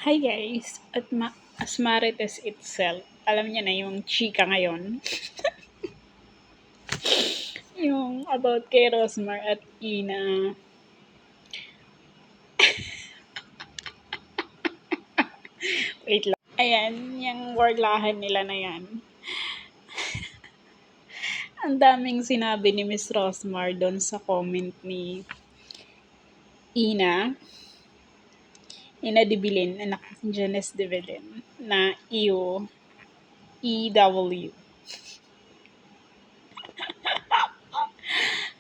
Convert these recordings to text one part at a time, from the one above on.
Hi guys, at Asmarites itself. Alam niyo na yung chika ngayon. Yung about kay Rosmar at Ina. Wait lang. Ayan, yung warlahan nila na yan. Ang daming sinabi ni Miss Rosmar doon sa comment ni Ina Dibilin, anak ni Janice Dibilin, na EW.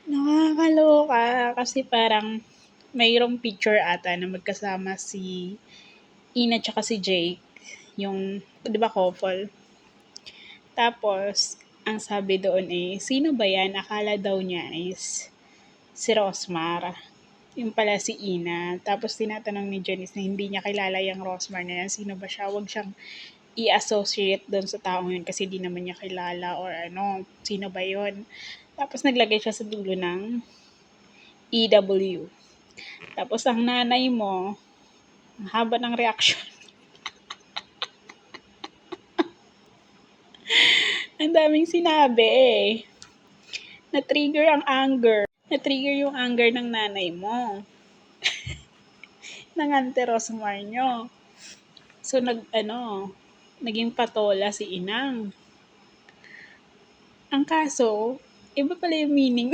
Nakakaloka kasi parang mayroong picture ata na magkasama si Ina tsaka si Jake, yung, di ba couple? Tapos, ang sabi doon sino ba yan? Akala daw niya is si Rosmar. Yung pala si Ina. Tapos tinatanong ni Janice na hindi niya kilala yung Rosmar na yan. Sino ba siya? Huwag siyang i-associate doon sa taong yun kasi di naman niya kilala or ano, sino ba yun? Tapos naglagay siya sa dulo ng EW. Tapos ang nanay mo, ang haba ng reaction. Ang daming sinabi Na-trigger ang anger. Na-trigger yung anger ng nanay mo. ng Ante Rosmar nyo. So, naging patola si Inang. Ang kaso, iba pala yung meaning.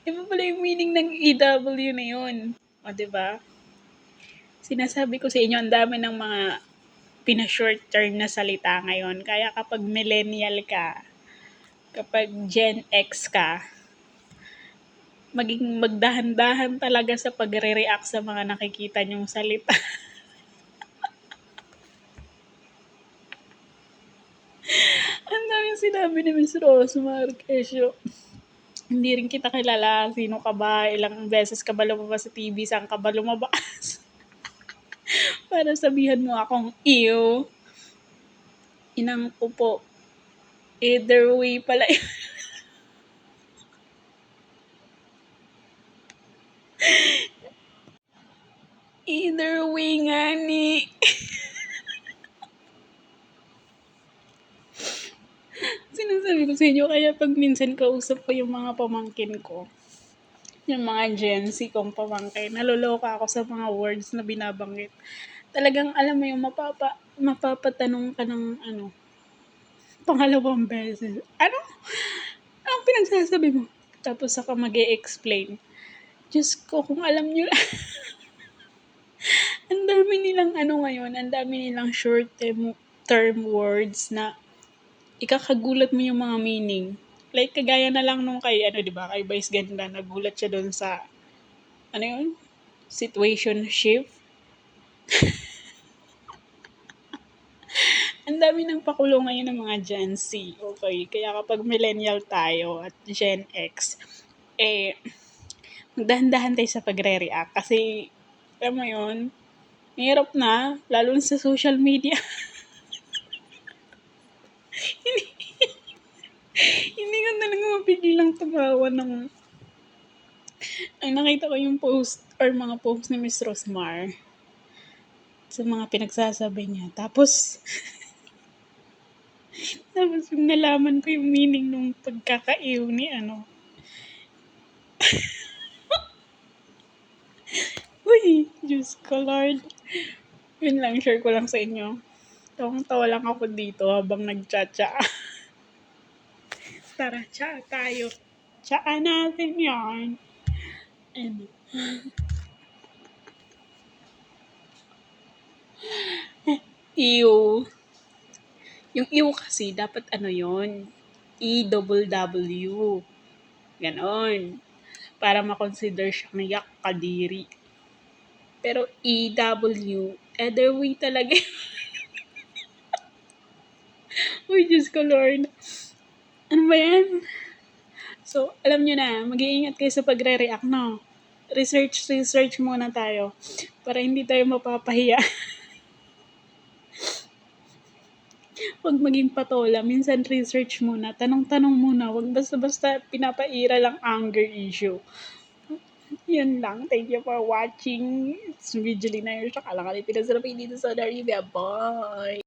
Iba pala yung meaning ng EW na yun. O, diba? Sinasabi ko sa inyo, ang dami ng mga pina-short term na salita ngayon. Kaya kapag millennial ka, kapag Gen X ka, maging magdahan-dahan talaga sa pagre-react sa mga nakikita nyong salita. Ang daming sinabi ni Miss Rosmar Kesyo. Hindi rin kita kilala. Sino ka ba? Ilang beses ka ba lumabas sa TV? Saan ka ba lumabas? Para sabihan mo akong ew. Inang ko po. Either way pala yun. Either way nga ni. Sinasabi ko sa inyo, kaya pag minsan kausap ko yung mga pamangkin ko, yung mga Gen Z kong pamangkin, naloloka ako sa mga words na binabanggit. Talagang alam mo yung mapapatanong ka ng pangalawang beses. Ano? Anong pinagsasabi mo? Tapos saka mag-e-explain. Diyos ko, kung alam nyo lang. Ang dami nilang ngayon, ang dami nilang short term words na ikakagulat mo yung mga meaning. Like, kagaya na lang nung kay, di ba, kay Vice Ganda, nagulat siya doon sa, situation shift. Ang dami ng pakulo ngayon ng mga Gen Z, okay? Kaya kapag millennial tayo at Gen X, magdahan-dahan tayo sa pagre-react. Kasi, alam mo yun, mahirap na, lalo sa social media. Hindi ko talaga mapigilang tumawa ng nakita ko yung post or mga post ni Miss Rosmar sa mga pinagsasabi niya. Tapos yung nalaman ko yung meaning nung pagkakaiw ni Uy, Diyos ko Lord. Yun lang, share ko lang sa inyo. Tawang-tawa lang ako dito habang nag-cha-cha. Tara, cha tayo. Chaan natin yan. Ew. Yung ew kasi, dapat yun? E-double-W. Ganon. Para makonsider siyang yak kadiri. Pero E-W, either way talaga. Uy, Diyos ko Lord. Ano ba yan? So, alam nyo na, mag-iingat kayo sa pagre-react, no? Research muna tayo para hindi tayo mapapahiya. Huwag maging patola. Minsan research muna. Tanong-tanong muna. Huwag basta-basta pinapaira lang anger issue. Yun lang. Thank you for watching. It's Vigilina Hirsch. Kala ka dito sa Arabia. Bye!